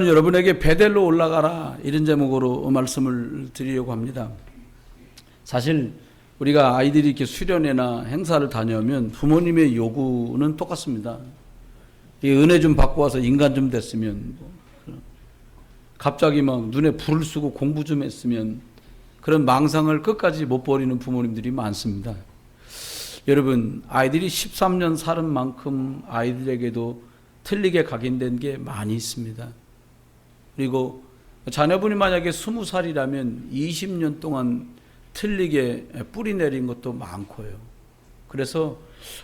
여러분에게 베델로 올라가라 이런 제목으로 말씀을 드리려고 합니다. 사실 우리가 아이들이 이렇게 수련회나 행사를 다녀오면 부모님의 요구는 똑같습니다. 은혜 좀 받고 와서 인간 좀 됐으면, 갑자기 막 눈에 불을 쓰고 공부 좀 했으면, 그런 망상을 끝까지 못 버리는 부모님들이 많습니다. 여러분, 아이들이 13년 살은 만큼 아이들에게도 틀리게 각인된 게 많이 있습니다. 그리고 자녀분이 만약에 20살이라면 20년 동안 틀리게 뿌리 내린 것도 많고요. 그래서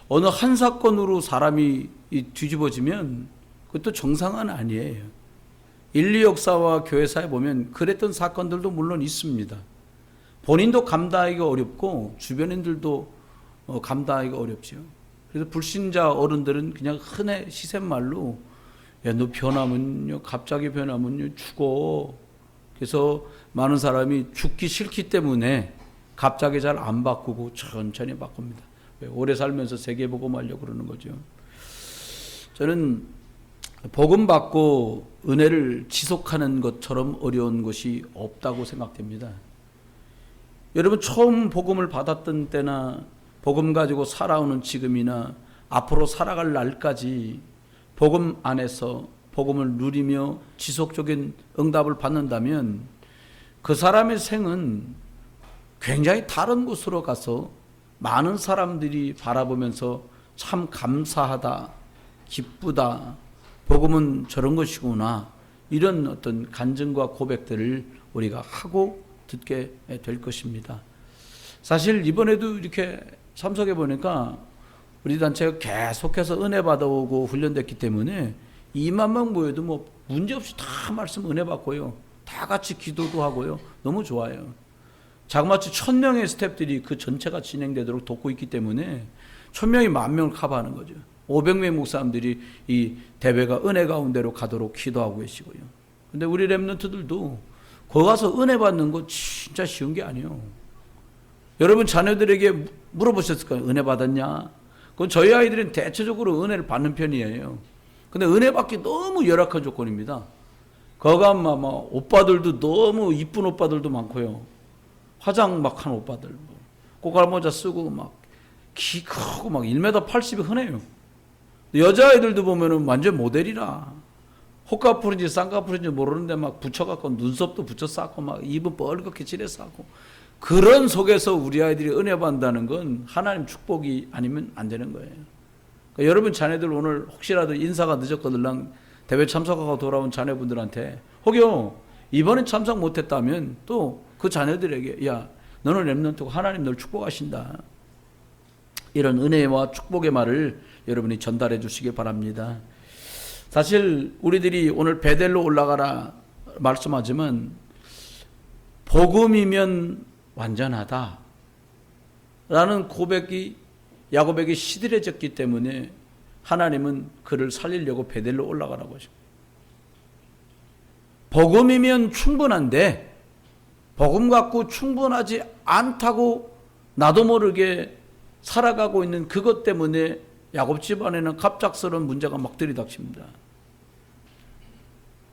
어느 한 사건으로 사람이 뒤집어지면 그것도 정상은 아니에요. 인류 역사와 교회사에 보면 그랬던 사건들도 물론 있습니다. 본인도 감당하기가 어렵고 주변인들도 감당하기가 어렵죠. 그래서 불신자 어른들은 그냥 흔해 시샘말로 야, 너 변하면요, 갑자기 변하면요, 죽어. 그래서 많은 사람이 죽기 싫기 때문에 갑자기 잘 안 바꾸고 천천히 바꿉니다. 오래 살면서 세계 복음 하려고 그러는 거죠. 저는 복음 받고 은혜를 지속하는 것처럼 어려운 것이 없다고 생각됩니다. 여러분, 처음 복음을 받았던 때나 복음 가지고 살아오는 지금이나 앞으로 살아갈 날까지 복음 안에서 복음을 누리며 지속적인 응답을 받는다면 그 사람의 생은 굉장히 다른 곳으로 가서 많은 사람들이 바라보면서 참 감사하다, 기쁘다, 복음은 저런 것이구나, 이런 어떤 간증과 고백들을 우리가 하고 듣게 될 것입니다. 사실 이번에도 이렇게 참석해 보니까 우리 단체가 계속해서 은혜 받아오고 훈련됐기 때문에 2만 명 모여도 뭐 문제없이 다 말씀 은혜 받고요. 다 같이 기도도 하고요. 너무 좋아요. 자그마치 1000명의 스태프들이 그 전체가 진행되도록 돕고 있기 때문에 1000명이 10,000명을 커버하는 거죠. 500명의 목사님들이 이 대회가 은혜 가운데로 가도록 기도하고 계시고요. 근데 우리 렘넌트들도 거기 가서 은혜 받는 거 진짜 쉬운 게 아니에요. 여러분 자녀들에게 물어보셨을 거예요. 은혜 받았냐? 그건 저희 아이들은 대체적으로 은혜를 받는 편이에요. 근데 은혜 받기 너무 열악한 조건입니다. 거가 막 오빠들도 너무 이쁜 오빠들도 많고요. 화장 막 한 오빠들, 꼬깔모자 쓰고 막 키 크고 막 1m 80이 흔해요. 여자아이들도 보면은 완전 모델이라 호카풀인지 쌍꺼풀인지 모르는데 막 붙여갖고 눈썹도 붙여 쌓고 막 입은 뻘겋게 칠해 쌓고, 그런 속에서 우리 아이들이 은혜 받는다는 건 하나님 축복이 아니면 안 되는 거예요. 그러니까 여러분 자녀들 오늘 혹시라도 인사가 늦었거들랑 대회 참석하고 돌아온 자녀분들한테 혹여 이번엔 참석 못했다면 또 그 자녀들에게 야, 너는 렘넌트고 하나님 널 축복하신다, 이런 은혜와 축복의 말을 여러분이 전달해 주시기 바랍니다. 사실 우리들이 오늘 베델로 올라가라 말씀하지만 복음이면 완전하다 라는 고백이 야곱에게 시들해졌기 때문에 하나님은 그를 살리려고 베델로 올라가라고 하십니다. 복음이면 충분한데 복음 갖고 충분하지 않다고 나도 모르게 살아가고 있는 그것 때문에 야곱 집안에는 갑작스러운 문제가 막 들이닥칩니다.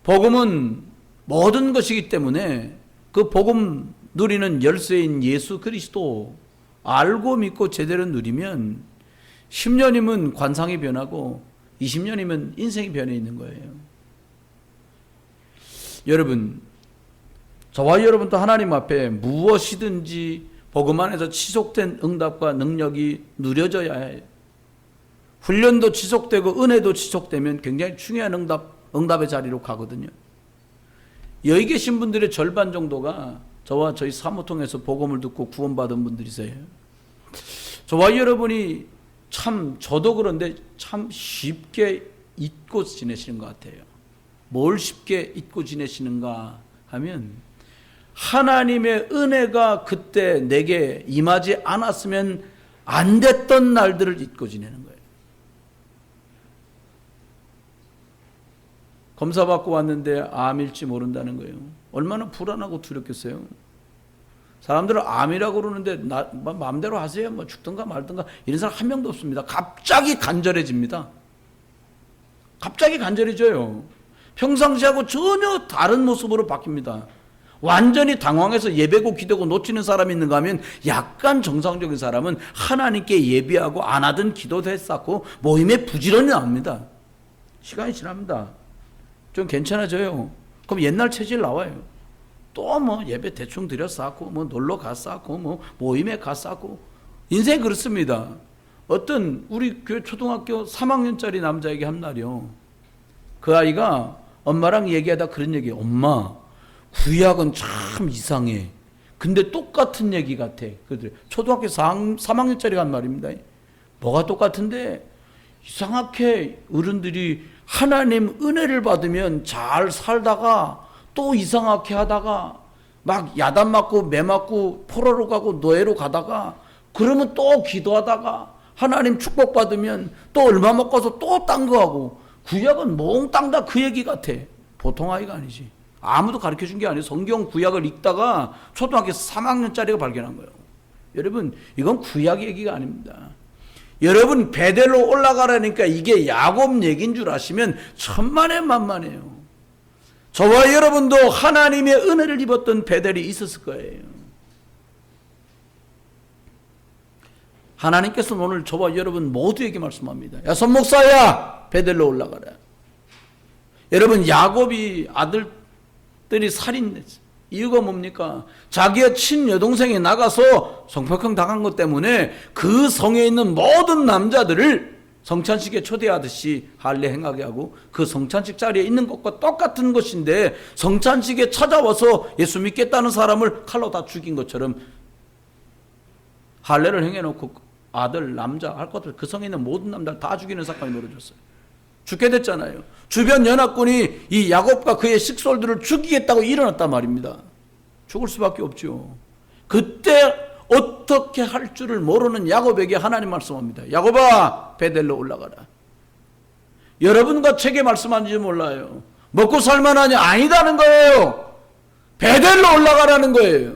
복음은 모든 것이기 때문에 그 복음 누리는 열쇠인 예수 그리스도 알고 믿고 제대로 누리면 10년이면 관상이 변하고 20년이면 인생이 변해 있는 거예요. 여러분, 저와 여러분도 하나님 앞에 무엇이든지 복음 안에서 지속된 응답과 능력이 누려져야 해요. 훈련도 지속되고 은혜도 지속되면 굉장히 중요한 응답의 자리로 가거든요. 여기 계신 분들의 절반 정도가 저와 저희 사무통에서 복음을 듣고 구원받은 분들이세요. 저와 여러분이 참, 저도 그런데 참 쉽게 잊고 지내시는 것 같아요. 뭘 쉽게 잊고 지내시는가 하면 하나님의 은혜가 그때 내게 임하지 않았으면 안 됐던 날들을 잊고 지내는 거예요. 검사 받고 왔는데 암일지 모른다는 거예요. 얼마나 불안하고 두렵겠어요. 사람들은 암이라고 그러는데 마음대로 하세요. 뭐 죽든가 말든가 이런 사람 한 명도 없습니다. 갑자기 간절해집니다. 갑자기 간절해져요. 평상시하고 전혀 다른 모습으로 바뀝니다. 완전히 당황해서 예배고 기도고 놓치는 사람이 있는가 하면 약간 정상적인 사람은 하나님께 예배하고 안 하던 기도도 했었고 모임에 부지런히 나옵니다. 시간이 지납니다. 좀 괜찮아져요. 그럼 옛날 체질 나와요. 또 뭐 예배 대충 드렸었고 뭐 놀러 갔었고 뭐 모임에 갔었고 인생이 그렇습니다. 어떤 우리 교회 초등학교 3학년짜리 남자에게 한 날이요. 그 아이가 엄마랑 얘기하다 그런 얘기예요. 엄마, 구약은 참 이상해. 근데 똑같은 얘기 같아. 초등학교 3학년짜리가 한 말입니다. 뭐가 똑같은데? 이상하게 어른들이 하나님 은혜를 받으면 잘 살다가 또 이상하게 하다가 막 야단 맞고 매 맞고 포로로 가고 노예로 가다가 그러면 또 기도하다가 하나님 축복받으면 또 얼마 먹고서 또 딴 거 하고 구약은 몽땅 다 그 얘기 같아. 보통 아이가 아니지. 아무도 가르쳐준 게 아니에요. 성경 구약을 읽다가 초등학교 3학년짜리가 발견한 거예요. 여러분 이건 구약 얘기가 아닙니다. 여러분 베델로 올라가라니까 이게 야곱 얘기인 줄 아시면 천만에 만만해요. 저와 여러분도 하나님의 은혜를 입었던 베델이 있었을 거예요. 하나님께서는 오늘 저와 여러분 모두에게 말씀합니다. 야 손목사야 베델로 올라가라. 여러분 야곱이 아들들이 살인했어요. 이유가 뭡니까? 자기의 친여동생이 나가서 성폭행 당한 것 때문에 그 성에 있는 모든 남자들을 성찬식에 초대하듯이 할례 행하게 하고 그 성찬식 자리에 있는 것과 똑같은 것인데 성찬식에 찾아와서 예수 믿겠다는 사람을 칼로 다 죽인 것처럼 할례를 행해놓고 아들, 남자 할 것들 그 성에 있는 모든 남자를 다 죽이는 사건이 벌어졌어요. 죽게 됐잖아요. 주변 연합군이 이 야곱과 그의 식솔들을 죽이겠다고 일어났단 말입니다. 죽을 수밖에 없죠. 그때 어떻게 할 줄을 모르는 야곱에게 하나님 말씀합니다. 야곱아 베델로 올라가라. 여러분과 책에 말씀하는지 몰라요. 먹고 살만하냐? 아니다는 거예요. 베델로 올라가라는 거예요.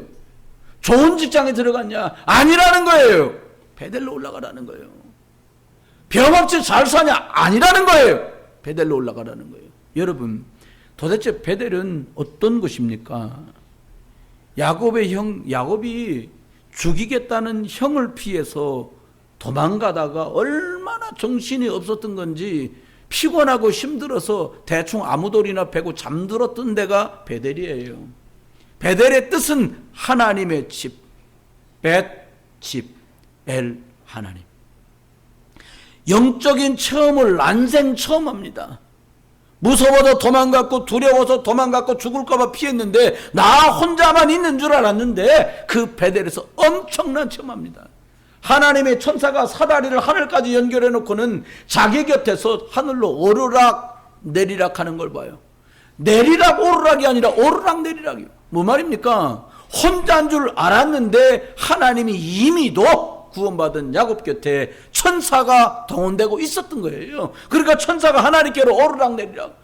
좋은 직장에 들어갔냐? 아니라는 거예요. 베델로 올라가라는 거예요. 병 없이 잘 사냐? 아니라는 거예요. 베델로 올라가라는 거예요. 여러분 도대체 베델은 어떤 것입니까? 야곱이 죽이겠다는 형을 피해서 도망가다가 얼마나 정신이 없었던 건지 피곤하고 힘들어서 대충 아무돌이나 베고 잠들었던 데가 베델이에요. 베델의 뜻은 하나님의 집, 집, 엘 하나님. 영적인 체험을 난생 처음 합니다. 무서워서 도망갔고 두려워서 도망갔고 죽을까봐 피했는데 나 혼자만 있는 줄 알았는데 그 베델에서 엄청난 체험합니다. 하나님의 천사가 사다리를 하늘까지 연결해 놓고는 자기 곁에서 하늘로 오르락 내리락 하는 걸 봐요. 내리락 오르락이 아니라 오르락 내리락이요. 뭐 말입니까? 혼자인 줄 알았는데 하나님이 이미도 구원받은 야곱 곁에 천사가 동원되고 있었던 거예요. 그러니까 천사가 하나님께로 오르락내리락.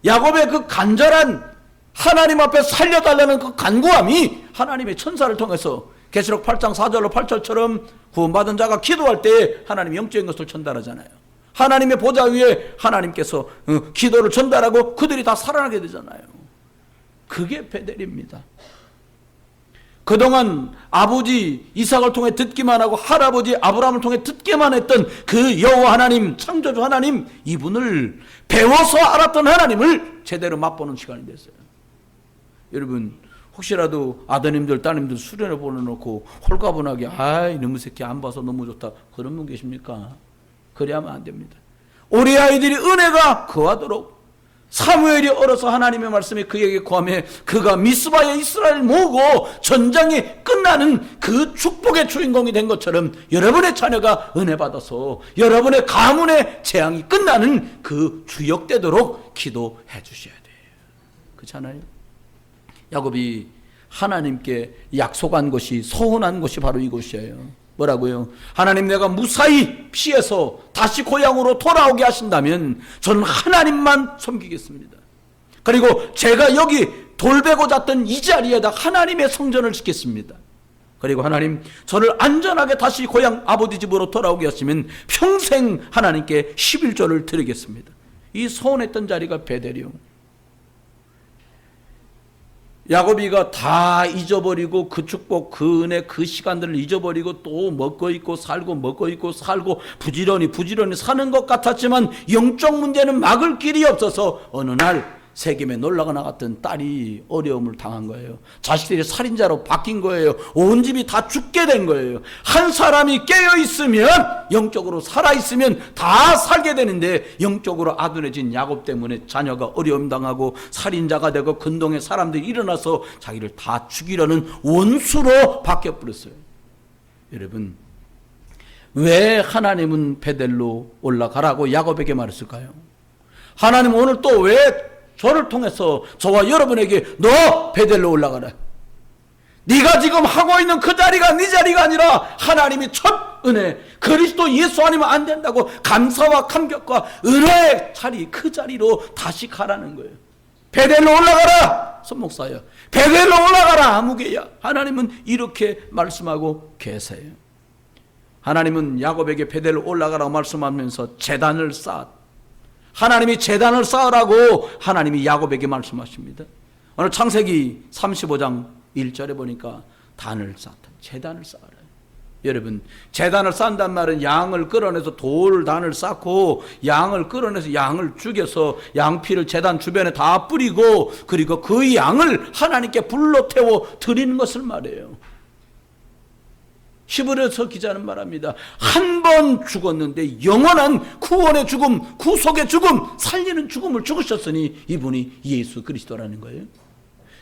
야곱의 그 간절한 하나님 앞에 살려달라는 그 간구함이 하나님의 천사를 통해서 계시록 8장 4절로 8절처럼 구원받은 자가 기도할 때 하나님이 영적인 것을 전달하잖아요. 하나님의 보좌 위에 하나님께서 기도를 전달하고 그들이 다 살아나게 되잖아요. 그게 베델입니다. 그동안 아버지 이삭을 통해 듣기만 하고 할아버지 아브라함을 통해 듣기만 했던 그 여호와 하나님, 창조주 하나님, 이분을 배워서 알았던 하나님을 제대로 맛보는 시간이 됐어요. 여러분 혹시라도 아드님들 따님들 수련회 보내놓고 홀가분하게 아이 너무 새끼 안 봐서 너무 좋다 그런 분 계십니까? 그래 하면 안 됩니다. 우리 아이들이 은혜가 거하도록 사무엘이 어려서 하나님의 말씀에 그에게 구하며 그가 미스바에 이스라엘을 모으고 전쟁이 끝나는 그 축복의 주인공이 된 것처럼 여러분의 자녀가 은혜 받아서 여러분의 가문의 재앙이 끝나는 그 주역되도록 기도해 주셔야 돼요. 그렇잖아요? 야곱이 하나님께 약속한 것이 서운한 것이 바로 이것이에요. 뭐라고요? 하나님 내가 무사히 피해서 다시 고향으로 돌아오게 하신다면 저는 하나님만 섬기겠습니다. 그리고 제가 여기 돌베고 잤던 이 자리에다 하나님의 성전을 짓겠습니다. 그리고 하나님 저를 안전하게 다시 고향 아버지 집으로 돌아오게 하시면 평생 하나님께 11조를 드리겠습니다. 이 서운했던 자리가 베델이요. 야곱이가 다 잊어버리고 그 축복, 그 은혜, 그 시간들을 잊어버리고 또 먹고 있고 살고 먹고 있고 살고 부지런히 사는 것 같았지만 영적 문제는 막을 길이 없어서 어느 날 세겜에 놀러가 나갔던 딸이 어려움을 당한 거예요. 자식들이 살인자로 바뀐 거예요. 온 집이 다 죽게 된 거예요. 한 사람이 깨어있으면, 영적으로 살아있으면 다 살게 되는데 영적으로 아둔해진 야곱 때문에 자녀가 어려움 당하고 살인자가 되고 근동에 사람들이 일어나서 자기를 다 죽이려는 원수로 바뀌어버렸어요. 여러분, 왜 하나님은 베델로 올라가라고 야곱에게 말했을까요? 하나님은 오늘 또 왜 저를 통해서 저와 여러분에게 너 베델로 올라가라, 네가 지금 하고 있는 그 자리가 네 자리가 아니라 하나님이 첫 은혜 그리스도 예수 아니면 안 된다고 감사와 감격과 은혜의 자리, 그 자리로 다시 가라는 거예요. 베델로 올라가라 손목사야, 베델로 올라가라 아무개야. 하나님은 이렇게 말씀하고 계세요. 하나님은 야곱에게 베델로 올라가라고 말씀하면서 제단을 쌓았다. 하나님이 제단을 쌓으라고 하나님이 야곱에게 말씀하십니다. 오늘 창세기 35장 1절에 보니까 단을 쌓다, 제단을 쌓아라. 여러분, 제단을 쌓는단 말은 양을 끌어내서 돌단을 쌓고 양을 끌어내서 양을 죽여서 양피를 제단 주변에 다 뿌리고 그리고 그 양을 하나님께 불로 태워 드리는 것을 말해요. 히브리서 기자는 말합니다. 한 번 죽었는데 영원한 구원의 죽음, 구속의 죽음, 살리는 죽음을 죽으셨으니 이분이 예수 그리스도라는 거예요.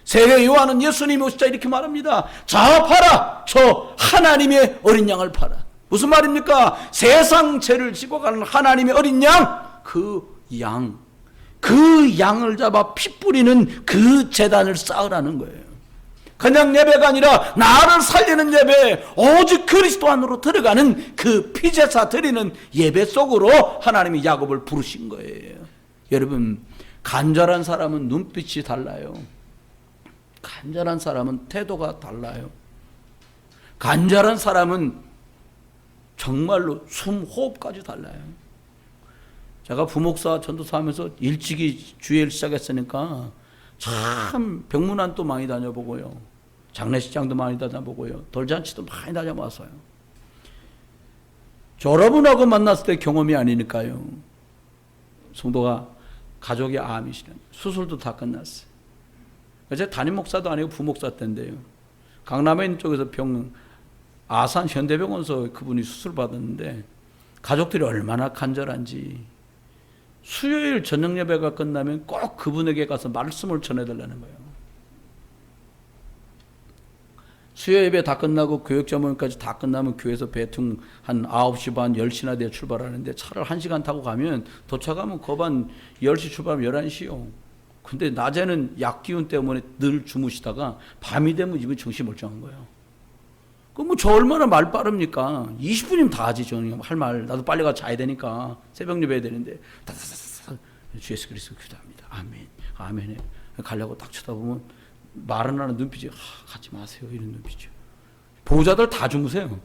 세례 요한은 예수님이 오시자 이렇게 말합니다. 자 봐라, 저 하나님의 어린 양을 봐라. 무슨 말입니까? 세상 죄를 지고 가는 하나님의 어린 양, 그 양을 잡아 피 뿌리는 그 제단을 쌓으라는 거예요. 그냥 예배가 아니라 나를 살리는 예배, 오직 그리스도 안으로 들어가는 그 피제사 드리는 예배 속으로 하나님이 야곱을 부르신 거예요. 여러분, 간절한 사람은 눈빛이 달라요. 간절한 사람은 태도가 달라요. 간절한 사람은 정말로 숨, 호흡까지 달라요. 제가 부목사 전도사 하면서 일찍이 주일 시작했으니까 참 병문안도 많이 다녀보고요, 장례식장도 많이 다녀보고요, 돌잔치도 많이 다녀봤어요. 여러분하고 만났을 때 경험이 아니니까요. 성도가 가족이 암이시는, 수술도 다 끝났어요. 제가 담임 목사도 아니고 부목사 때인데요, 강남에 있는 쪽에서 아산 현대병원에서 그분이 수술 받았는데 가족들이 얼마나 간절한지 수요일 저녁 예배가 끝나면 꼭 그분에게 가서 말씀을 전해달라는 거예요. 수요 예배 다 끝나고 교육자문까지 다 끝나면 교회에서 배통 한 9시 반 10시나 돼 출발하는데 차를 1시간 타고 가면 도착하면 거반 10시 출발하면 11시요. 근데 낮에는 약기운 때문에 늘 주무시다가 밤이 되면 이분 정신 멀쩡한 거예요. 그럼 뭐 저 얼마나 말 빠릅니까? 20분이면 다 하지. 저는 할 말, 나도 빨리 가서 자야 되니까 새벽 예배 해야 되는데 다다다다 주 예수 그리스도 기도합니다. 아멘, 아멘에 가려고 딱 쳐다보면 말은 하는 눈빛이 가지 마세요 이런 눈빛이요. 보호자들 다 주무세요.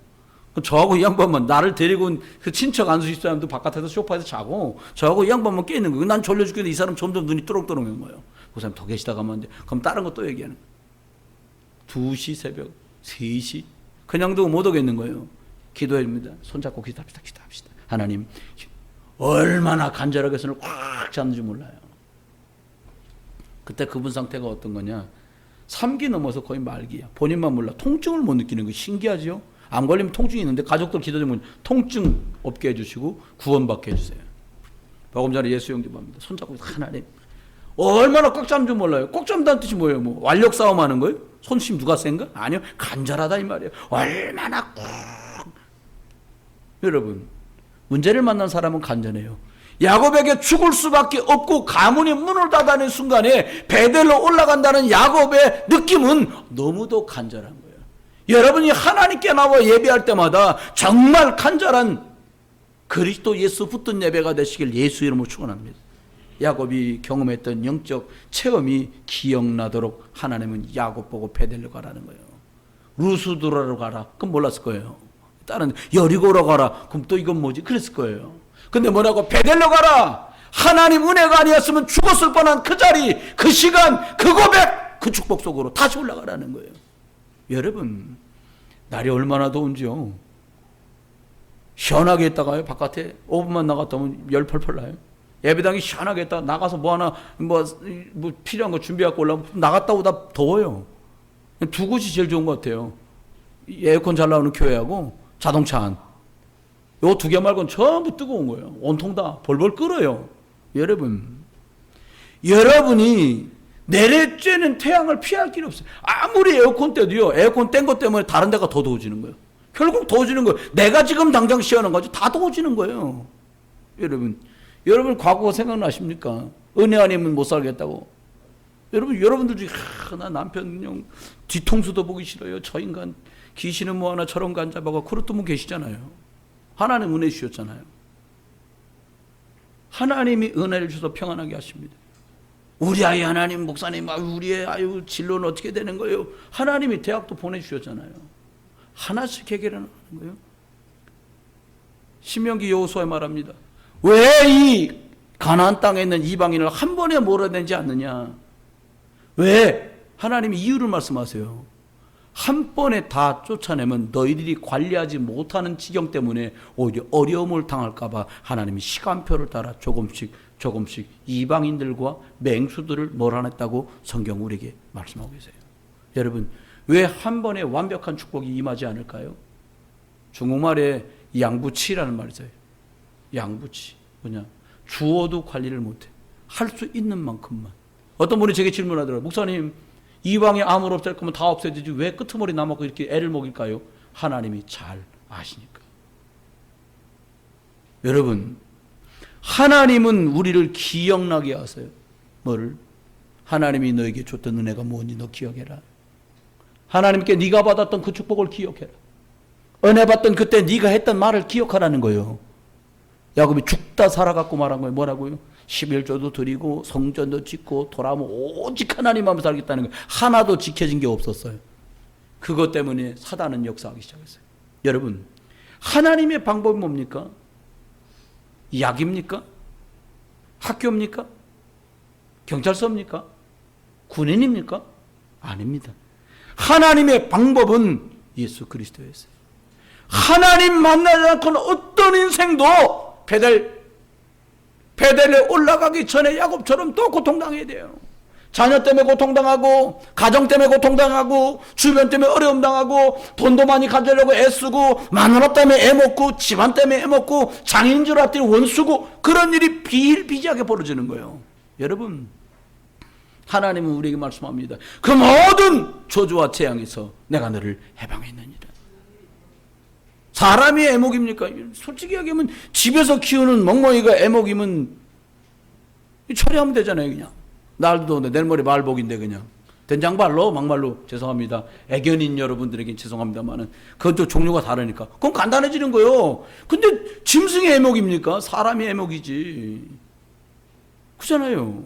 저하고 이 양반만, 나를 데리고 온 그 친척 안수식 사람도 바깥에서 소파에서 자고 저하고 이 양반만 깨있는 거예요. 난 졸려 죽겠는데 이 사람 점점 눈이 또롱또롱한 거예요. 그 사람 더 계시다가 하면 그럼 다른 거 또 얘기하는 거예요. 2시 새벽 3시 그냥도 못 오겠는 거예요. 기도해줍니다. 손잡고 기도합시다. 하나님, 얼마나 간절하게 손을 꽉 잡는지 몰라요. 그때 그분 상태가 어떤 거냐, 3기 넘어서 거의 말기야. 본인만 몰라. 통증을 못 느끼는 거 신기하죠. 안 걸리면 통증이 있는데 가족들 기도 좀 통증 없게 해주시고 구원받게 해주세요. 보금자리 예수 영접합니다. 손잡고 하나님, 얼마나 꽉 잡는 줄 몰라요. 꽉 잡는다는 뜻이 뭐예요? 뭐 완력 싸움 하는 거예요? 손심 누가 센가? 아니요, 간절하다 이 말이에요. 얼마나 꾹. 여러분, 문제를 만난 사람은 간절해요. 야곱에게 죽을 수밖에 없고 가문이 문을 닫아낸 순간에 베델로 올라간다는 야곱의 느낌은 너무도 간절한 거예요. 여러분이 하나님께 나와 예배할 때마다 정말 간절한 그리스도 예수 붙든 예배가 되시길 예수 이름으로 축원합니다. 야곱이 경험했던 영적 체험이 기억나도록 하나님은 야곱 보고 베델로 가라는 거예요. 루스드라로 가라. 그럼 몰랐을 거예요. 다른 여리고로 가라. 그럼 또 이건 뭐지? 그랬을 거예요. 근데 뭐라고? 베델로 가라. 하나님 은혜가 아니었으면 죽었을 뻔한 그 자리, 그 시간, 그 고백, 그 축복 속으로 다시 올라가라는 거예요. 여러분, 날이 얼마나 더운지요. 시원하게 있다가요, 바깥에 5분만 나갔다 오면 열 펄펄 나요. 예배당이 시원하게 있다가 나가서 뭐 하나, 뭐 필요한 거 준비해갖고 올라오면 나갔다 오다 더워요. 두 곳이 제일 좋은 것 같아요. 에어컨 잘 나오는 교회하고 자동차 안. 요 두 개 말고는 전부 뜨거운 거예요. 온통 다 벌벌 끓어요. 여러분이 내래쬐는 태양을 피할 길이 없어요. 아무리 에어컨 떼도요, 에어컨 뗀 것 때문에 다른 데가 더 더워지는 거예요. 결국 더워지는 거예요. 내가 지금 당장 시원한 거지 다 더워지는 거예요. 여러분 과거 생각나십니까? 은혜 아니면 못 살겠다고. 여러분들 중에 나 남편 그냥 뒤통수도 보기 싫어요. 저 인간 귀신은 뭐 하나 저런 간 잡아가 그렇다면 계시잖아요. 하나님 은혜 주셨잖아요. 하나님이 은혜를 주셔서 평안하게 하십니다. 우리 아이 하나님 목사님, 우리의 아유 진로는 어떻게 되는 거예요? 하나님이 대학도 보내주셨잖아요. 하나씩 해결하는 거예요. 신명기 여호수아에 말합니다. 왜 이 가나안 땅에 있는 이방인을 한 번에 몰아내지 않느냐? 왜? 하나님이 이유를 말씀하세요. 한 번에 다 쫓아내면 너희들이 관리하지 못하는 지경 때문에 오히려 어려움을 당할까 봐 하나님이 시간표를 따라 조금씩 이방인들과 맹수들을 몰아냈다고 성경 우리에게 말씀하고 계세요. 여러분, 왜 한 번에 완벽한 축복이 임하지 않을까요? 중국말에 양부치라는 말이 있어요. 양부치. 뭐냐? 주어도 관리를 못해. 할 수 있는 만큼만. 어떤 분이 제게 질문하더라고요. 목사님, 이방에 아무로 없앨 거면 다 없애야지 왜 끄트머리 남았고 이렇게 애를 먹일까요? 하나님이 잘 아시니까. 여러분, 하나님은 우리를 기억나게 하세요. 뭐를? 하나님이 너에게 줬던 은혜가 뭔지 너 기억해라. 하나님께 네가 받았던 그 축복을 기억해라. 은혜 받던 그때 네가 했던 말을 기억하라는 거예요. 야곱이 죽다 살아갖고 말한 거예요. 뭐라고요? 11조도 드리고 성전도 짓고 돌아오면 오직 하나님 하면서 살겠다는 거예요. 하나도 지켜진 게 없었어요. 그것 때문에 사단은 역사하기 시작했어요. 여러분, 하나님의 방법이 뭡니까? 약입니까? 학교입니까? 경찰서입니까? 군인입니까? 아닙니다. 하나님의 방법은 예수 그리스도였어요. 하나님 만나지 않고는 어떤 인생도 베델에 올라가기 전에 야곱처럼 또 고통당해야 돼요. 자녀 때문에 고통당하고, 가정 때문에 고통당하고, 주변 때문에 어려움 당하고, 돈도 많이 가지려고 애쓰고, 마누라 때문에 애먹고, 집안 때문에 애먹고, 장인인 줄 알았더니 원수고, 그런 일이 비일비재하게 벌어지는 거예요. 여러분, 하나님은 우리에게 말씀합니다. 그 모든 저주와 재앙에서 내가 너를 해방했느니라. 사람이 애목입니까? 솔직히 얘기하면 집에서 키우는 멍멍이가 애목이면 처리하면 되잖아요. 그냥 날도 더운데 내일 모레 말복인데 그냥 된장발로 막말로 죄송합니다. 애견인 여러분들에게 죄송합니다만은 그건 또 종류가 다르니까 그건 간단해지는 거예요. 근데 짐승이 애목입니까? 사람이 애목이지. 그잖아요.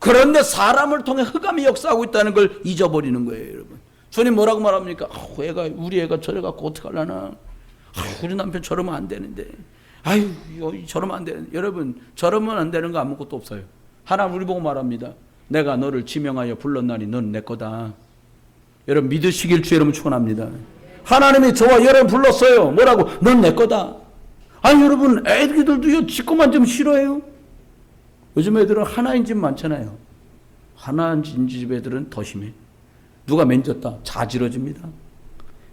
그런데 사람을 통해 흑암이 역사하고 있다는 걸 잊어버리는 거예요, 여러분. 주님 뭐라고 말합니까? 우리 애가 저래갖고 어떡하려나. 우리 남편 저러면 안 되는데. 저러면 안 되는데. 여러분, 저러면 안 되는 거 아무것도 없어요. 하나님 우리 보고 말합니다. 내가 너를 지명하여 불렀나니 넌 내 거다. 여러분 믿으시길 주 여러분 축원합니다. 하나님이 저와 여러분 불렀어요. 뭐라고? 넌 내 거다. 여러분 애들도요 지 것만 좀 싫어해요. 요즘 애들은 하나인 집 많잖아요. 하나인 집 애들은 더 심해. 누가 만졌다 자지러집니다.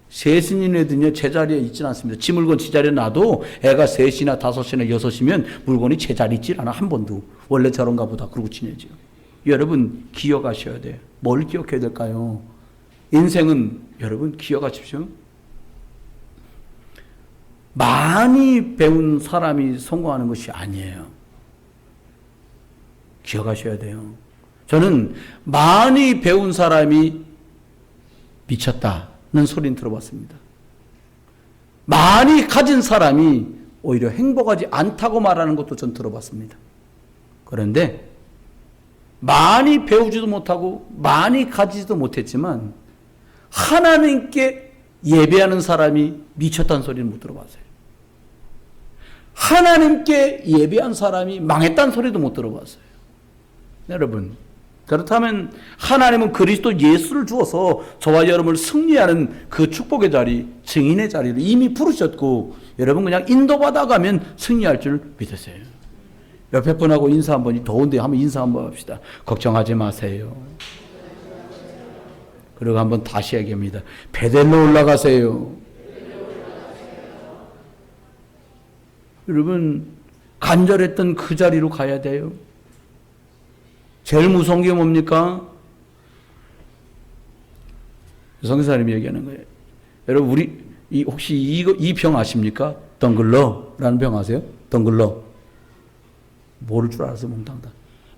셋인 애들은요 제자리에 있지 않습니다. 지 물건 지자리에 놔도 애가 셋이나 다섯이나 여섯이면 물건이 제자리에 있지 않아. 한 번도. 원래 저런가 보다 그러고 지내죠. 여러분 기억하셔야 돼요. 뭘 기억해야 될까요? 인생은 여러분 기억하십시오. 많이 배운 사람이 성공하는 것이 아니에요. 기억하셔야 돼요. 저는 많이 배운 사람이 미쳤다는 소리는 들어봤습니다. 많이 가진 사람이 오히려 행복하지 않다고 말하는 것도 전 들어봤습니다. 그런데 많이 배우지도 못하고 많이 가지지도 못했지만 하나님께 예배하는 사람이 미쳤다는 소리는 못 들어봤어요. 하나님께 예배한 사람이 망했다는 소리도 못 들어봤어요. 여러분, 그렇다면 하나님은 그리스도 예수를 주어서 저와 여러분을 승리하는 그 축복의 자리, 증인의 자리를 이미 부르셨고 여러분 그냥 인도받아 가면 승리할 줄 믿으세요. 옆에 분하고 인사 한번, 더운데 한번 인사 한번 합시다. 걱정하지 마세요. 그리고 한번 다시 얘기합니다. 베델로 올라가세요. 여러분 간절했던 그 자리로 가야 돼요. 제일 무서운 게 뭡니까? 성사님이 얘기하는 거예요. 여러분 우리 혹시 이 병 아십니까? 덩글러라는 병 아세요? 덩글러. 모를 줄 알아서 몽땅다.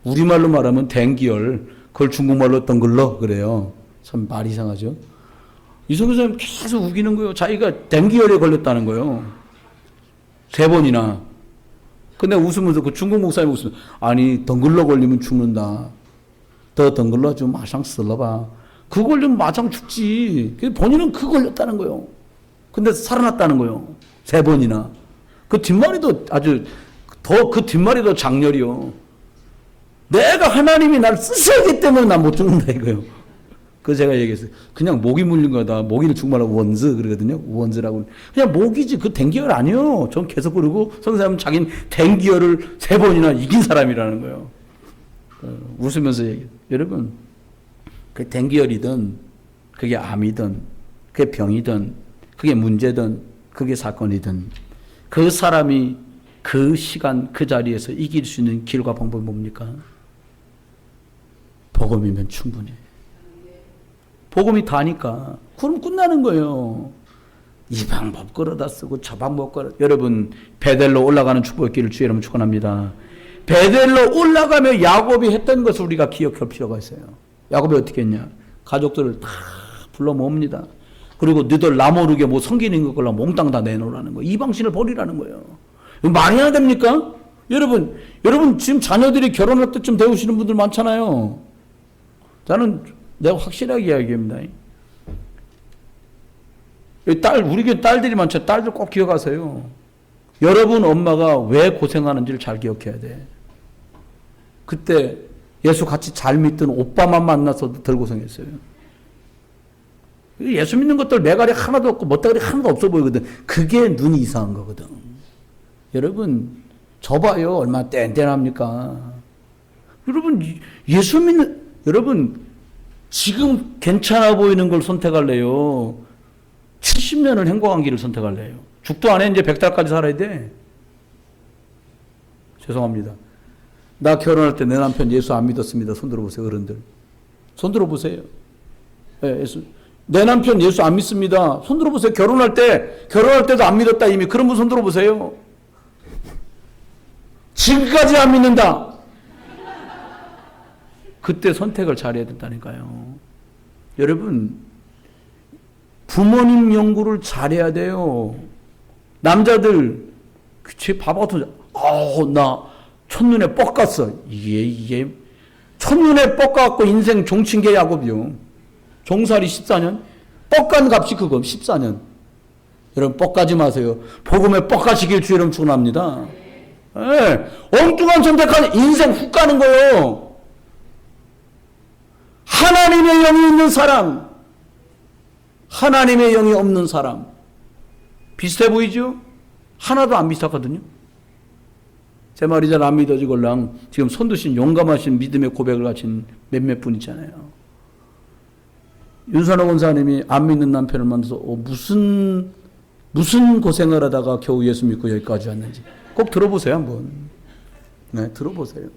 우리말로 말하면 댕기열, 그걸 중국말로 덩글러 그래요. 참 말이 이상하죠. 이성규 선생님 계속 우기는 거예요. 자기가 댕기열에 걸렸다는 거예요. 3번이나. 근데 웃으면서 그 중국 목사님 웃으면 아니 덩글러 걸리면 죽는다. 더 덩글러 좀 마상 쓸러봐. 그 걸리면 마상 죽지. 본인은 그 걸렸다는 거예요. 근데 살아났다는 거예요. 3번이나. 그 뒷말이도 아주 그 뒷말이도 장렬이요. 내가 하나님이 날 쓰시기 때문에 난 못 죽는다 이거예요. 그 제가 얘기했어요. 그냥 모기 물린 거다. 모기를 중말로 원즈 그러거든요. 원즈라고. 그냥 모기지. 그 댕기열 아니에요. 전 계속 그러고 성사님은 자기는 댕기열을 3번이나 이긴 사람이라는 거예요. 웃으면서 얘기해요. 여러분 그 댕기열이든 그게 암이든 그게 병이든 그게 문제든 그게 사건이든 그 사람이 그 시간 그 자리에서 이길 수 있는 길과 방법이 뭡니까? 복음이면 충분해. 복음이 다니까 그럼 끝나는 거예요. 이 방법 끌어다 쓰고 저 방법 끌어. 여러분 베델로 올라가는 축복의 길을 주의 이름으로 축원합니다. 베델로 올라가며 야곱이 했던 것을 우리가 기억할 필요가 있어요. 야곱이 어떻게 했냐? 가족들을 다 불러 모읍니다. 그리고 너희들 나 모르게 뭐 섬기는 것 걸로 몽땅 다 내놓으라는 거예요. 이방신을 버리라는 거예요. 이거 말이 안 됩니까? 여러분 지금 자녀들이 결혼할 때쯤 되우시는 분들 많잖아요. 저는 내가 확실하게 이야기합니다. 우리 교회 딸들이 많죠. 딸들 꼭 기억하세요. 여러분 엄마가 왜 고생하는지를 잘 기억해야 돼. 그때 예수 같이 잘 믿던 오빠만 만나서도 덜 고생했어요. 예수 믿는 것들 매가리 하나도 없고 멋다가리 하나도 없어 보이거든. 그게 눈이 이상한 거거든. 여러분 저 봐요. 얼마나 뗀뗀합니까? 여러분 예수 믿는 여러분 지금 괜찮아 보이는 걸 선택할래요? 70년을 행복한 길을 선택할래요? 죽도 안 해 이제 100달까지 살아야 돼. 죄송합니다. 나 결혼할 때 내 남편 예수 안 믿었습니다. 손 들어보세요. 어른들. 손 들어보세요. 네, 내 남편 예수 안 믿습니다. 손 들어보세요. 결혼할 때도 안 믿었다 이미. 그런 분 손 들어보세요. 지금까지 안 믿는다. 그때 선택을 잘해야 된다니까요. 여러분 부모님 연구를 잘해야 돼요. 남자들 그치 바보 같은 나 첫눈에 뻑 갔어. 이게 첫눈에 뻑 갖고 인생 종친 게 야곱이요. 종살이 14년 뻑 간 값이 그거 14년. 여러분 뻑 가지 마세요. 복음에 뻑 가시길 주 이름 축원합니다. 네. 엉뚱한 선택하는 인생 훅 가는 거예요. 하나님의 영이 있는 사람, 하나님의 영이 없는 사람 비슷해 보이죠? 하나도 안 비슷하거든요. 제 말이 잘 안 믿어지걸랑 지금 손 드신 용감하신 믿음의 고백을 가진 몇몇 분 있잖아요. 윤선호 권사님이 안 믿는 남편을 만나서 무슨 고생을 하다가 겨우 예수 믿고 여기까지 왔는지 꼭 들어보세요 한번. 네, 들어보세요.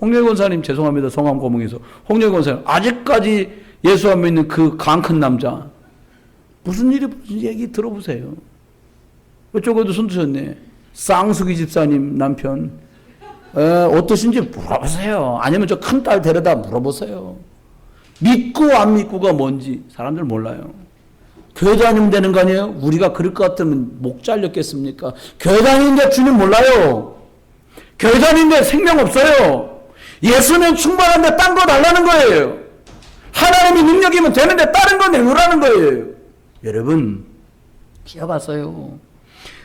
홍렬 권사님 죄송합니다. 성함 고문해서 홍렬 권사님 아직까지 예수 안 믿는 그 강 큰 남자 무슨 얘기 들어보세요. 이쪽에도 손 드셨네. 쌍수기 집사님 남편 어떠신지 물어보세요. 아니면 저 큰 딸 데려다 물어보세요. 믿고 안 믿고가 뭔지 사람들 몰라요. 교회 다니면 되는 거 아니에요? 우리가 그럴 것 같으면 목 잘렸겠습니까? 교회 다니는데 주님 몰라요. 교회 다니는데 생명 없어요. 예수는 충만한데 딴 거 달라는 거예요. 하나님이 능력이면 되는데 다른 거 내놓으라는 거예요. 여러분 기억하세요.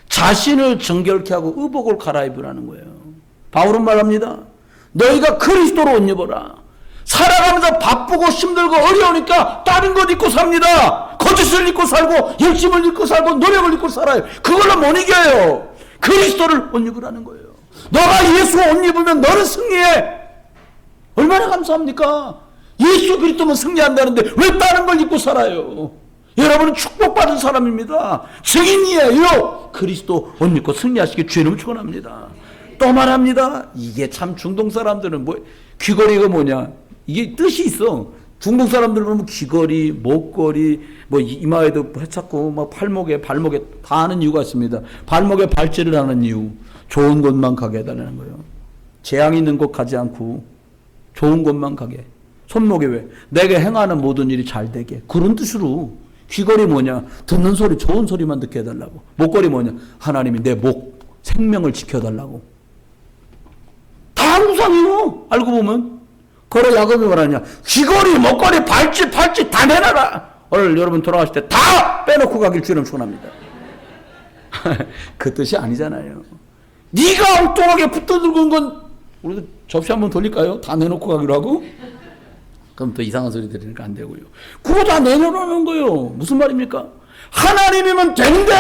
자신을 정결케 하고 의복을 갈아입으라는 거예요. 바울은 말합니다. 너희가 그리스도로 옷 입어라. 살아가면서 바쁘고 힘들고 어려우니까 다른 것 잊고 삽니다. 거짓을 잊고 살고 열심을 잊고 살고 노력을 잊고 살아요. 그걸로 못 이겨요. 그리스도를 못 입으라는 거예요. 너가 예수 옷 입으면 너는 승리해. 얼마나 감사합니까? 예수 그리스도만 승리한다는데 왜 다른 걸 입고 살아요? 여러분은 축복받은 사람입니다. 증인이에요. 그리스도 옷 입고 승리하시길 주의 이름으로 축원합니다. 또 말합니다. 이게 참 중동 사람들은 뭐 귀걸이가 뭐냐? 이게 뜻이 있어. 중동 사람들은 보면 귀걸이, 목걸이, 뭐 이마에도 해착고, 뭐 팔목에, 발목에 다 하는 이유가 있습니다. 발목에 발제를 하는 이유. 좋은 곳만 가게 해달라는 거예요. 재앙 있는 곳 가지 않고 좋은 곳만 가게. 손목에 왜? 내게 행하는 모든 일이 잘 되게. 그런 뜻으로. 귀걸이 뭐냐? 듣는 소리, 좋은 소리만 듣게 해달라고. 목걸이 뭐냐? 하나님이 내 목, 생명을 지켜달라고. 다 우상이요. 알고 보면. 그래 야곱이 말하냐? 귀걸이, 목걸이, 발찌 다 내놔라. 오늘 여러분 돌아가실 때 다 빼놓고 가길 주님 축원합니다. 그 뜻이 아니잖아요. 네가 엉뚱하게 붙어들고 건 우리도 접시 한번 돌릴까요? 다 내놓고 가기로 하고? 그럼 또 이상한 소리 들으니까 안 되고요. 그거 다 내놓으라는 거예요. 무슨 말입니까? 하나님이면 된대.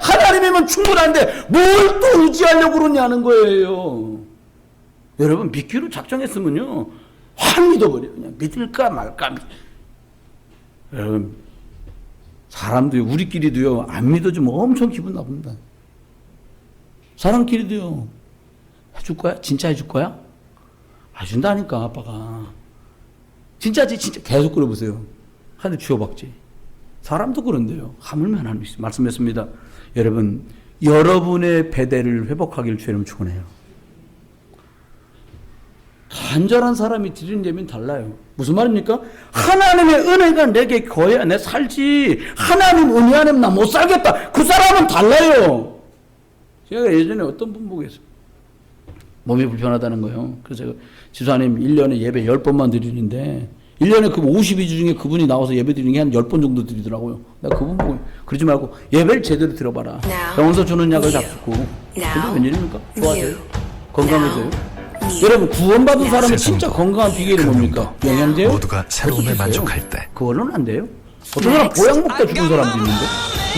하나님이면 충분한데 뭘 또 의지하려고 그러냐는 거예요. 여러분 믿기로 작정했으면요 확 믿어버려요. 그냥 믿을까 말까. 여러분 사람도요 우리끼리도요 안 믿어주면 엄청 기분 나쁩니다. 사람끼리도요 해줄 거야? 진짜 해줄 거야? 해준다니까 아빠가. 진짜지 진짜 계속 그려보세요. 하나님 주워박지. 사람도 그런데요. 하물며 하나님 말씀했습니다. 여러분 여러분의 배대를 회복하기를 주님 축원해요. 간절한 사람이 드리는 예배는 달라요. 무슨 말입니까? 하나님의 은혜가 내게 거야 내 살지. 하나님 은혜 안 하면 나 못 살겠다. 그 사람은 달라요. 제가 예전에 어떤 분 보고 있어요. 몸이 불편하다는 거예요. 그래서 제가 지사님 1년에 예배 10번만 드리는데 1년에 그 52주 중에 그분이 나와서 예배 드리는 게 한 10번 정도 드리더라고요. 내가 그분 보고 그러지 말고 예배를 제대로 들어봐라. 병원서 주는 약을 잡수고. 근데 웬일입니까? 좋아져요? 건강해져요? 여러분 구원받은 사람은 진짜 건강한 비결이 뭡니까? 영양제요? 모두가 새로움에 만족할 때 그걸로는 안 돼요. 어떤 사람 보약 먹다 죽은 사람도 있는데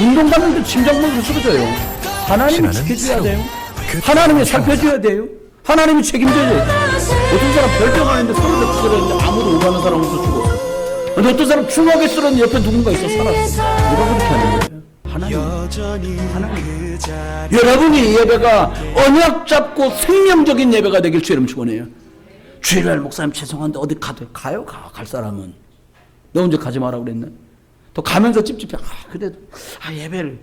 운동 갔는데 심장마비 쓰러져요. 하나님이 지켜줘야 돼요. 하나님이 살펴줘야 돼요. 하나님이 책임져야 돼요. 어떤 사람 별병하는데 서로 쓰러졌는데 아무도 오가는 사람 없어 죽었어. 근데 어떤 사람 중하게 쓰러졌는데 옆에 누군가 있어 살았어. 누가 그렇게 하는 거예요? 하나님. 여러분이 예배가 언약 잡고 생명적인 예배가 되길 주님 축원해요. 주일날 목사님 죄송한데 어디 가요? 갈 사람은. 너 언제 가지 마라 그랬나? 또 가면서 찝찝해. 그래도 예배를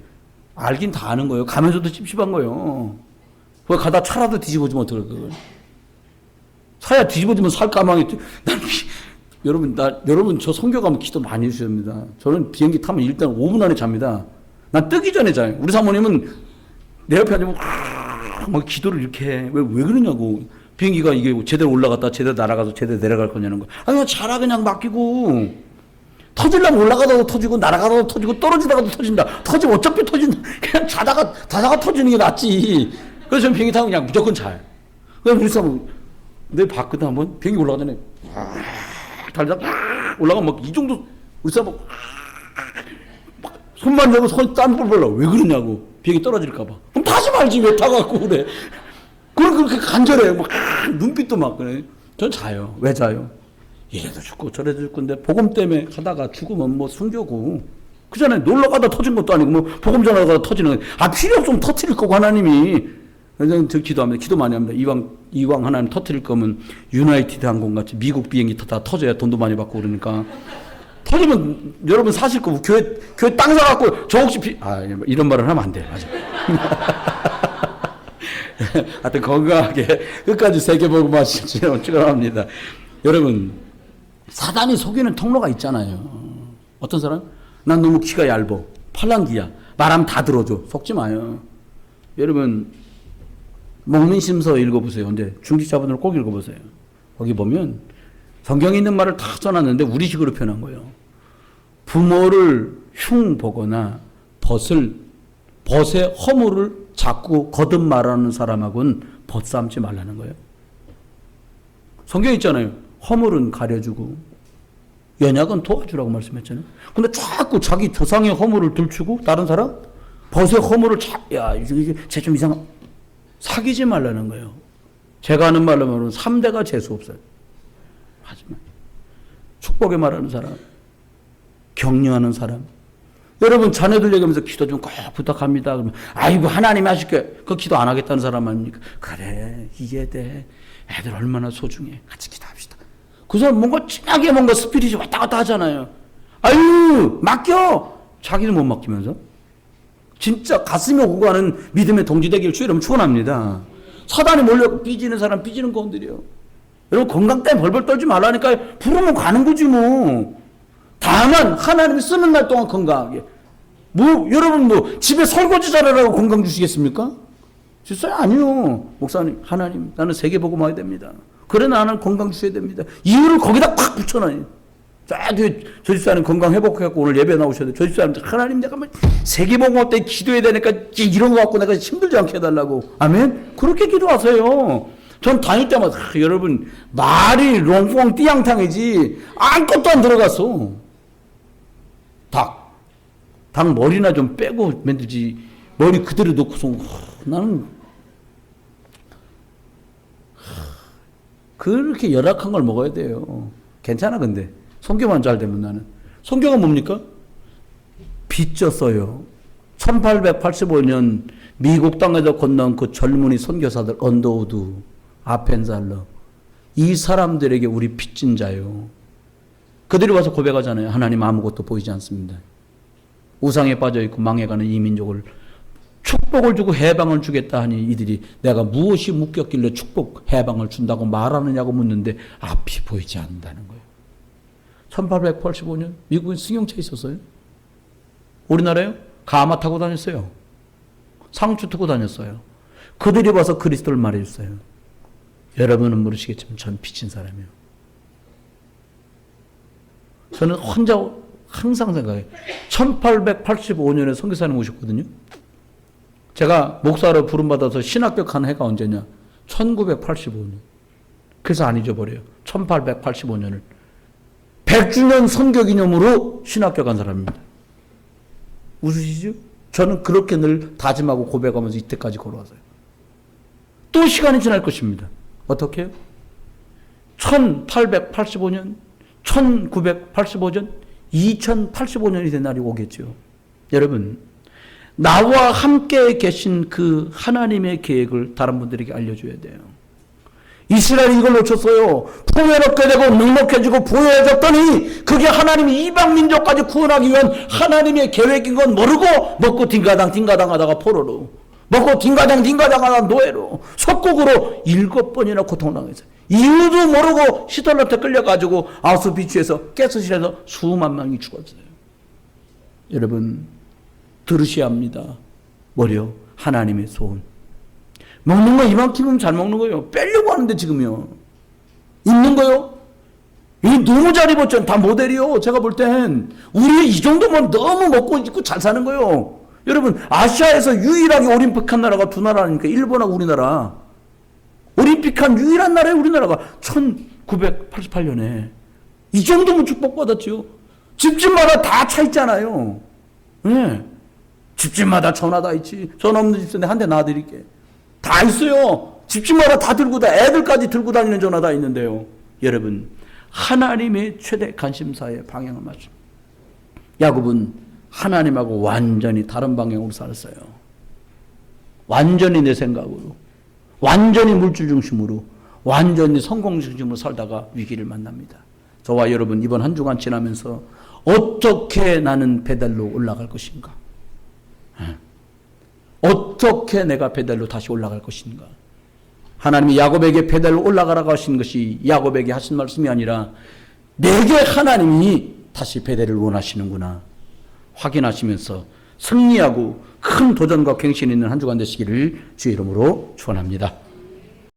알긴 다 아는 거예요. 가면서도 찝찝한 거예요. 왜 가다 차라도 뒤집어지면 어떡해 그걸. 차야 뒤집어지면 살 까망이. 여러분 저 선교 가면 기도 많이 해주셔야 됩니다. 저는 비행기 타면 일단 5분 안에 잡니다. 난 뜨기 전에 자요. 우리 사모님은 내 옆에 앉으면 막 기도를 이렇게 해. 왜 그러냐고. 비행기가 이게 제대로 올라갔다 제대로 날아가서 제대로 내려갈 거냐는 거. 아니 자라 그냥 맡기고. 터질라면 올라가다도 터지고 날아가다도 터지고 떨어지다가도 터진다. 터지면 어차피 터진다. 그냥 자다가 터지는 게 낫지. 그래서 저는 비행기 타면 그냥 무조건 자요. 그럼 우리 사모님 내 봤거든 한번. 비행기 올라가잖아요. 달리다가 올라가면 막 이 정도 우리 사모님 손만 내고 땀 뿔뿔 왜 그러냐고. 비행기 떨어질까봐. 그럼 타지 말지 왜 타갖고 그래. 그렇게 간절해요. 막 눈빛도 막 그래. 전 자요. 왜 자요? 이래도 죽고 저래도 죽고인데 복음 때문에 가다가 죽으면 뭐 순교고. 그전에 놀러 가다 터진 것도 아니고 뭐 복음 전하다가 터지는 거. 필요 없으면 터뜨릴 거고 하나님이. 그래서 저 기도합니다. 기도 많이 합니다. 이왕 하나님 터뜨릴 거면 유나이티드 항공 같이 미국 비행기 다 터져야 돈도 많이 받고 그러니까. 터지면 여러분 사실 거 교회 땅 사갖고 저 혹시 이런 말을 하면 안 돼. 맞아. 하여튼 건강하게 끝까지 세계복음 하시면 축원합니다. 여러분 사단이 속이는 통로가 있잖아요. 어떤 사람? 난 너무 키가 얇아. 팔랑귀야. 말하면 다 들어줘. 속지 마요. 여러분 목민심서 읽어보세요. 근데 중직자분들 꼭 읽어보세요. 거기 보면 성경에 있는 말을 다 써놨는데 우리식으로 표현한 거예요. 부모를 흉보거나 벗의 허물을 자꾸 거듭 말하는 사람하고는 벗삼지 말라는 거예요. 성경에 있잖아요. 허물은 가려주고 연약은 도와주라고 말씀했잖아요. 근데 자꾸 자기 조상의 허물을 들추고 다른 사람 벗의 허물을 야 이게 쟤 좀 이상한 사귀지 말라는 거예요. 제가 하는 말로 말하면 3대가 재수 없어요. 하지만 축복의 말하는 사람, 격려하는 사람. 여러분 자녀들 얘기하면서 기도 좀 꼭 부탁합니다. 그러면 아이고 하나님이 하실게. 그 기도 안 하겠다는 사람 아닙니까? 그래 이게 돼. 애들 얼마나 소중해. 같이 기도합시다. 그 사람 뭔가 진하게 뭔가 스피릿이 왔다 갔다 하잖아요. 아유 맡겨. 자기는 못 맡기면서. 진짜 가슴에 오고 가는 믿음의 동지 되기를 주여 여러분 축원합니다. 사단이 몰려 삐지는 사람 삐지는 건드려. 여러분 건강 때문에 벌벌 떨지 말라니까 부르면 가는 거지 뭐. 다만 하나님이 쓰는 날 동안 건강하게. 뭐 여러분 뭐 집에 설거지 잘하라고 건강 주시겠습니까? 주세요? 아니요. 목사님 하나님 나는 세계 보고 와야 됩니다. 그래 나는 건강 주셔야 됩니다. 이유를 거기다 팍 붙여놔요. 자 뒤에 저 집사님 건강 회복해갖고 오늘 예배 나오셔야 돼. 저 집사님 하나님 내가 세계 보고 올 때 기도해야 되니까 이런 거 갖고 내가 힘들지 않게 해달라고. 아멘. 그렇게 기도하세요. 전 다닐 때마다 여러분 말이 롱뽕 띠양탕이지 아무것도 안 들어갔어. 닭 머리나 좀 빼고 만들지 머리 그대로 놓고서 나는 그렇게 열악한 걸 먹어야 돼요. 괜찮아 근데 성경만 잘 되면 나는. 성경은 뭡니까? 빚졌어요. 1885년 미국 땅에서 건너온 그 젊은이 선교사들 언더우드, 아펜살러 이 사람들에게 우리 빚진 자요. 그들이 와서 고백하잖아요. 하나님 아무것도 보이지 않습니다. 우상에 빠져있고 망해가는 이 민족을 축복을 주고 해방을 주겠다 하니 이들이 내가 무엇이 묶였길래 축복 해방을 준다고 말하느냐고 묻는데 앞이 보이지 않는다는 거예요. 1885년 미국은 승용차 있었어요. 우리나라요? 가마 타고 다녔어요. 상추 타고 다녔어요. 그들이 와서 그리스도를 말해줬어요. 여러분은 모르시겠지만 전 빚진 사람이에요. 저는 혼자 항상 생각해요. 1885년에 선교사님 오셨거든요. 제가 목사로 부름받아서 신학격한 해가 언제냐? 1985년. 그래서 안 잊어버려요. 1885년을. 100주년 선교기념으로 신학격한 사람입니다. 웃으시죠? 저는 그렇게 늘 다짐하고 고백하면서 이때까지 걸어왔어요. 또 시간이 지날 것입니다. 어떻게 해요? 1885년, 1985년, 2085년이 된 날이 오겠죠. 여러분, 나와 함께 계신 그 하나님의 계획을 다른 분들에게 알려줘야 돼요. 이스라엘이 이걸 놓쳤어요. 풍요롭게 되고 넉넉해지고 부유해졌더니 그게 하나님이 이방 민족까지 구원하기 위한 하나님의 계획인 건 모르고 먹고 딩가당 하다가 포로로 먹고 딩가당 하다가 노예로 속국으로 7번이나 고통당했어요. 이유도 모르고 히틀러한테 끌려가지고 아우슈비츠에서 가스실에서 수만 명이 죽었어요. 여러분 들으셔야 합니다. 뭐래요? 하나님의 소원. 먹는 거 이만큼은 잘 먹는 거예요. 빼려고 하는데 지금요. 입는 거요. 이 너무 잘 입었죠. 다 모델이요. 제가 볼 땐 우리 이 정도면 너무 먹고 입고 잘 사는 거예요. 여러분 아시아에서 유일하게 올림픽한 나라가 두 나라니까 일본하고 우리나라. 올림픽한 유일한 나라에 우리나라가 1988년에 이 정도면 축복받았죠. 집집마다 다 차 있잖아요. 네. 집집마다 전화 다 있지. 전화 없는 집인데 한 대 놔드릴게. 다 있어요. 집집마다 다 들고 다 애들까지 들고 다니는 전화 다 있는데요. 여러분 하나님의 최대 관심사의 방향을 맞춥니다. 야곱은 하나님하고 완전히 다른 방향으로 살았어요. 완전히 내 생각으로, 완전히 물질 중심으로, 완전히 성공 중심으로 살다가 위기를 만납니다. 저와 여러분 이번 한 주간 지나면서 어떻게 나는 베델로 올라갈 것인가? 어떻게 내가 베델로 다시 올라갈 것인가? 하나님이 야곱에게 베델로 올라가라고 하신 것이 야곱에게 하신 말씀이 아니라 내게 하나님이 다시 베델을 원하시는구나 확인하시면서 승리하고 큰 도전과 갱신이 있는 한 주간 되시기를 주의 이름으로 축원합니다.